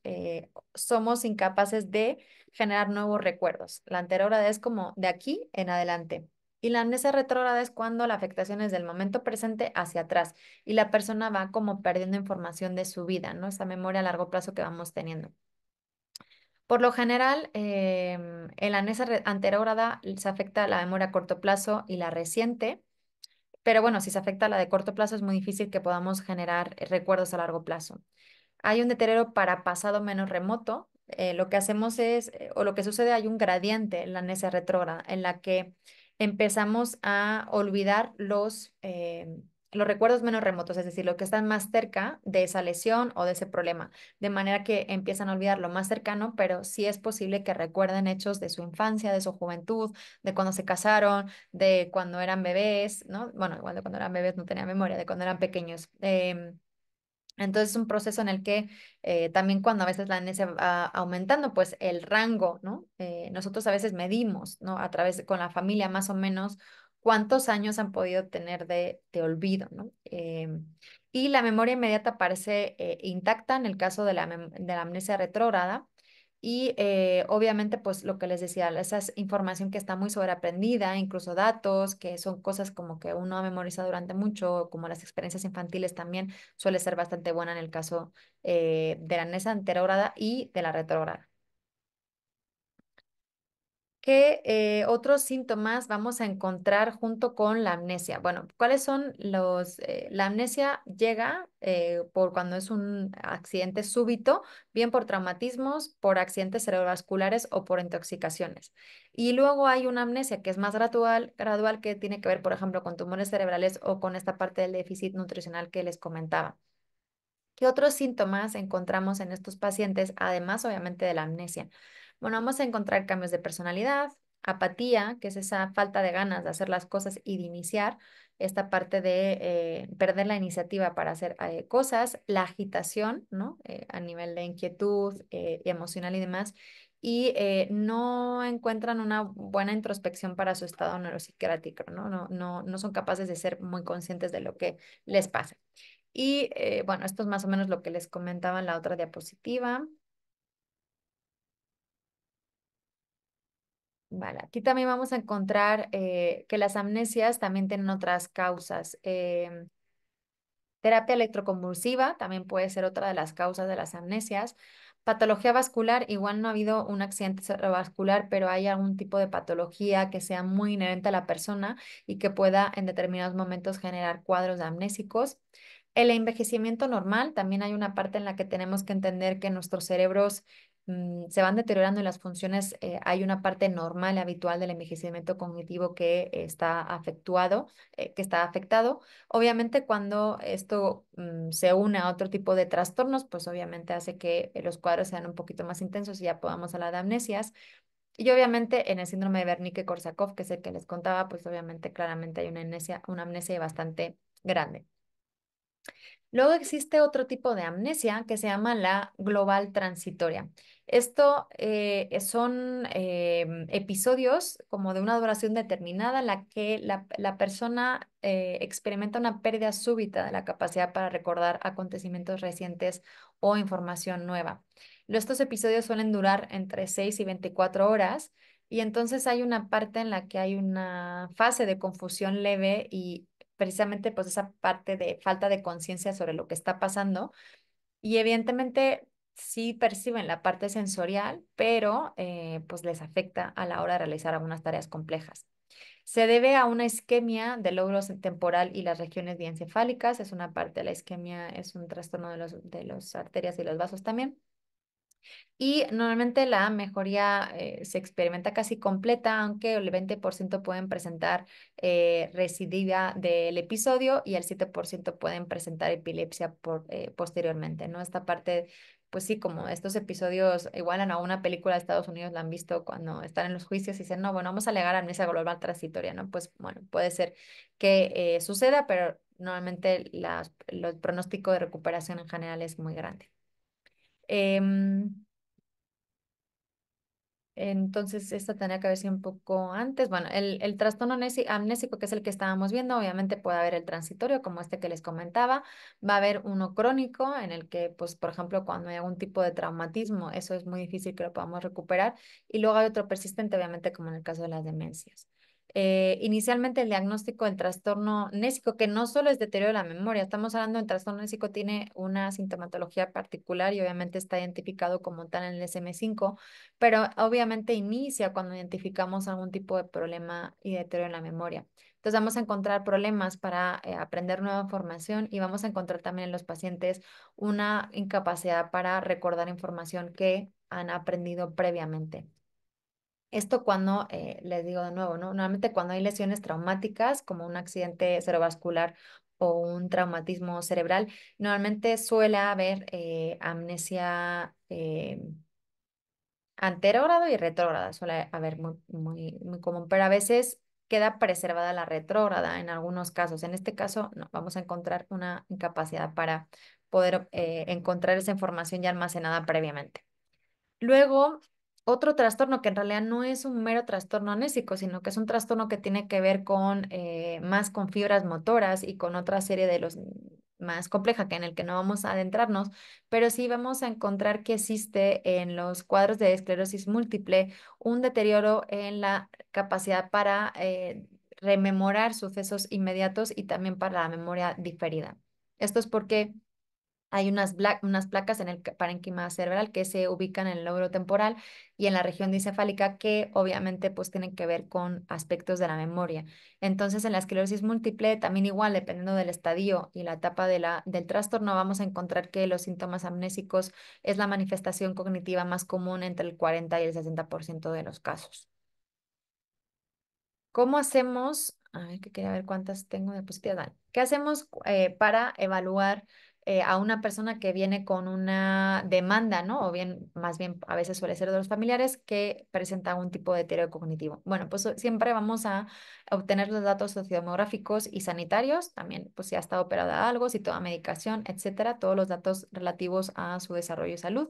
somos incapaces de generar nuevos recuerdos. La anterógrada es como de aquí en adelante. Y la amnesia retrógrada es cuando la afectación es del momento presente hacia atrás y la persona va como perdiendo información de su vida, ¿no? Esa memoria a largo plazo que vamos teniendo. Por lo general, en la amnesia anterógrada se afecta la memoria a corto plazo y la reciente, pero bueno, si se afecta la de corto plazo es muy difícil que podamos generar recuerdos a largo plazo. Hay un deterioro para pasado menos remoto. Lo que hacemos es, o lo que sucede, hay un gradiente en la amnesia retrógrada, en la que empezamos a olvidar los recuerdos menos remotos, es decir, los que están más cerca de esa lesión o de ese problema, de manera que empiezan a olvidar lo más cercano, pero sí es posible que recuerden hechos de su infancia, de su juventud, de cuando se casaron, de cuando eran bebés, ¿no? Bueno, igual de cuando eran bebés no tenía memoria, de cuando eran pequeños. Entonces es un proceso en el que también cuando a veces la amnesia va aumentando, pues el rango, ¿no? Nosotros a veces medimos, ¿no? A través con la familia más o menos cuántos años han podido tener de olvido, ¿no? Y la memoria inmediata parece intacta en el caso de la amnesia retrógrada. Y obviamente, pues lo que les decía, esa es información que está muy sobreaprendida, incluso datos, que son cosas como que uno ha memorizado durante mucho, como las experiencias infantiles también suele ser bastante buena en el caso de la amnesia anterógrada y de la retrógrada. ¿Qué otros síntomas vamos a encontrar junto con la amnesia? Bueno, ¿cuáles son la amnesia llega por cuando es un accidente súbito, bien por traumatismos, por accidentes cerebrovasculares o por intoxicaciones. Y luego hay una amnesia que es más gradual que tiene que ver, por ejemplo, con tumores cerebrales o con esta parte del déficit nutricional que les comentaba. ¿Qué otros síntomas encontramos en estos pacientes, además obviamente de la amnesia? Bueno, vamos a encontrar cambios de personalidad, apatía, que es esa falta de ganas de hacer las cosas y de iniciar, esta parte de perder la iniciativa para hacer cosas, la agitación, ¿no? A nivel de inquietud emocional y demás, y no encuentran una buena introspección para su estado neuropsiquiátrico, ¿no? No son capaces de ser muy conscientes de lo que les pasa. Y bueno, esto es más o menos lo que les comentaba en la otra diapositiva. Vale, aquí también vamos a encontrar que las amnesias también tienen otras causas. Terapia electroconvulsiva también puede ser otra de las causas de las amnesias. Patología vascular, igual no ha habido un accidente cerebrovascular, pero hay algún tipo de patología que sea muy inherente a la persona y que pueda en determinados momentos generar cuadros amnésicos. El envejecimiento normal, también hay una parte en la que tenemos que entender que nuestros cerebros se van deteriorando y las funciones, hay una parte normal y habitual del envejecimiento cognitivo que está que está afectado. Obviamente, cuando esto se une a otro tipo de trastornos, pues obviamente hace que los cuadros sean un poquito más intensos y ya podamos hablar de amnesias. Y obviamente en el síndrome de Wernicke-Korsakoff, que es el que les contaba, pues obviamente claramente hay una amnesia bastante grande. Luego existe otro tipo de amnesia que se llama la global transitoria. Esto son episodios como de una duración determinada en la que la persona experimenta una pérdida súbita de la capacidad para recordar acontecimientos recientes o información nueva. Estos episodios suelen durar entre 6 y 24 horas y entonces hay una parte en la que hay una fase de confusión leve y precisamente pues esa parte de falta de conciencia sobre lo que está pasando y evidentemente sí perciben la parte sensorial, pero pues les afecta a la hora de realizar algunas tareas complejas. Se debe a una isquemia del lóbulo temporal y las regiones diencefálicas, es una parte de la isquemia, es un trastorno de las arterias y los vasos también. Y normalmente la mejoría se experimenta casi completa, aunque el 20% pueden presentar recidiva del episodio y el 7% pueden presentar epilepsia posteriormente, ¿no? Esta parte, pues sí, como estos episodios, igual en alguna película de Estados Unidos la han visto cuando están en los juicios y dicen, no, bueno, vamos a alegar amnesia global transitoria, ¿no? Pues bueno, puede ser que suceda, pero normalmente los pronóstico de recuperación en general es muy grande. Em, Entonces, esta tendría que haber sido un poco antes. Bueno, el trastorno amnésico, que es el que estábamos viendo, obviamente puede haber el transitorio, como este que les comentaba. Va a haber uno crónico, en el que, pues, por ejemplo, cuando hay algún tipo de traumatismo, eso es muy difícil que lo podamos recuperar. Y luego hay otro persistente, obviamente, como en el caso de las demencias. Inicialmente el diagnóstico del trastorno nésico, que no solo es deterioro de la memoria, estamos hablando del trastorno nésico, tiene una sintomatología particular y obviamente está identificado como tal en el DSM-5, pero obviamente inicia cuando identificamos algún tipo de problema y deterioro en la memoria. Entonces vamos a encontrar problemas para aprender nueva información y vamos a encontrar también en los pacientes una incapacidad para recordar información que han aprendido previamente. Esto cuando, les digo de nuevo, ¿no? Normalmente cuando hay lesiones traumáticas, como un accidente cerebrovascular o un traumatismo cerebral, normalmente suele haber amnesia anterógrado y retrógrada, suele haber muy común, pero a veces queda preservada la retrógrada en algunos casos. En este caso, no, vamos a encontrar una incapacidad para poder encontrar esa información ya almacenada previamente. Luego, otro trastorno que en realidad no es un mero trastorno anésico, sino que es un trastorno que tiene que ver con más con fibras motoras y con otra serie de los más compleja que en el que no vamos a adentrarnos, pero sí vamos a encontrar que existe en los cuadros de esclerosis múltiple un deterioro en la capacidad para rememorar sucesos inmediatos y también para la memoria diferida. Esto es porque hay unas placas en el parénquima cerebral que se ubican en el lóbulo temporal y en la región encefálica que obviamente pues tienen que ver con aspectos de la memoria. Entonces en la esclerosis múltiple también igual, dependiendo del estadio y la etapa del trastorno, vamos a encontrar que los síntomas amnésicos es la manifestación cognitiva más común entre el 40 y el 60% de los casos. ¿Cómo hacemos? A ver, que quería ver cuántas tengo de diapositivas. Vale. ¿Qué hacemos para evaluar a una persona que viene con una demanda, ¿no? O bien, más bien, a veces suele ser de los familiares que presenta algún tipo de deterioro cognitivo. Bueno, pues siempre vamos a obtener los datos sociodemográficos y sanitarios, también, pues si ha estado operada algo, si toma medicación, etcétera, todos los datos relativos a su desarrollo y salud.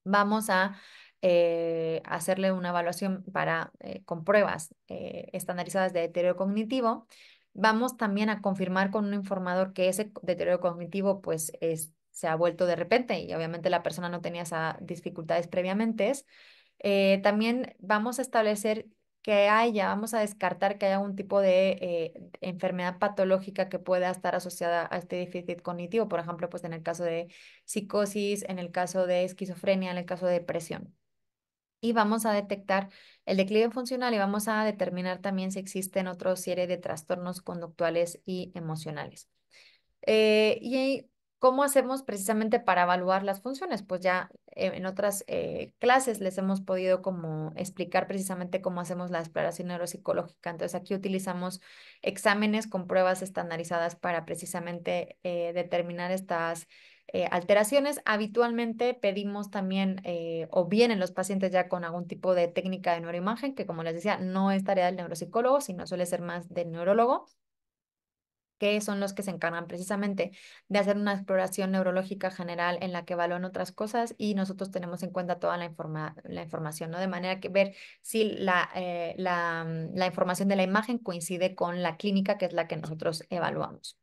Vamos a hacerle una evaluación con pruebas estandarizadas de deterioro cognitivo. Vamos también a confirmar con un informador que ese deterioro cognitivo pues se ha vuelto de repente y obviamente la persona no tenía esas dificultades previamente. También vamos a establecer vamos a descartar que haya algún tipo de enfermedad patológica que pueda estar asociada a este déficit cognitivo, por ejemplo, pues en el caso de psicosis, en el caso de esquizofrenia, en el caso de depresión. Y vamos a detectar el declive funcional y vamos a determinar también si existen otra serie de trastornos conductuales y emocionales. ¿Y cómo hacemos precisamente para evaluar las funciones? Pues ya en otras clases les hemos podido como explicar precisamente cómo hacemos la exploración neuropsicológica. Entonces aquí utilizamos exámenes con pruebas estandarizadas para precisamente determinar estas alteraciones. Habitualmente pedimos también o vienen los pacientes ya con algún tipo de técnica de neuroimagen, que como les decía, no es tarea del neuropsicólogo, sino suele ser más del neurólogo, que son los que se encargan precisamente de hacer una exploración neurológica general en la que evalúan otras cosas y nosotros tenemos en cuenta toda la información, ¿no? De manera que ver si la información de la imagen coincide con la clínica, que es la que nosotros evaluamos.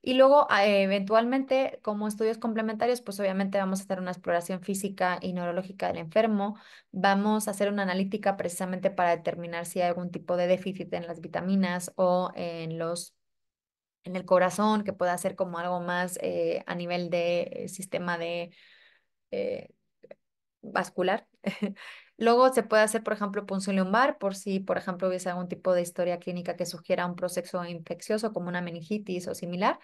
Y luego, eventualmente, como estudios complementarios, pues obviamente vamos a hacer una exploración física y neurológica del enfermo. Vamos a hacer una analítica precisamente para determinar si hay algún tipo de déficit en las vitaminas o en el corazón, que pueda ser como algo más a nivel de sistema eh, vascular. Luego se puede hacer, por ejemplo, punción lumbar por si, por ejemplo, hubiese algún tipo de historia clínica que sugiera un proceso infeccioso como una meningitis o similar.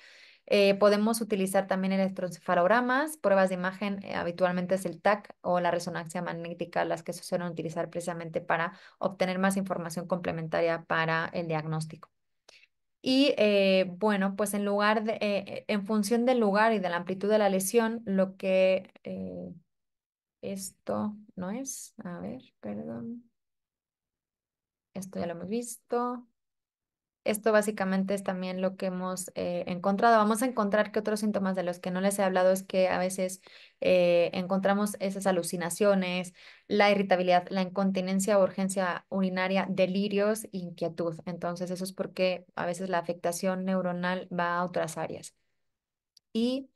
Podemos utilizar también electroencefalogramas, pruebas de imagen, habitualmente es el TAC o la resonancia magnética, las que se suelen utilizar precisamente para obtener más información complementaria para el diagnóstico. Y bueno, pues en función del lugar y de la amplitud de la lesión, lo que esto no es, a ver, perdón, esto ya lo hemos visto. esto básicamente es también lo que hemos encontrado. Vamos a encontrar que otros síntomas de los que no les he hablado es que a veces encontramos esas alucinaciones, la irritabilidad, la incontinencia o urgencia urinaria, delirios, e inquietud. Entonces, eso es porque a veces la afectación neuronal va a otras áreas. Y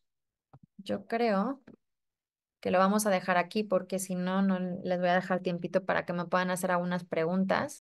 yo creo que lo vamos a dejar aquí porque si no, no les voy a dejar tiempito para que me puedan hacer algunas preguntas.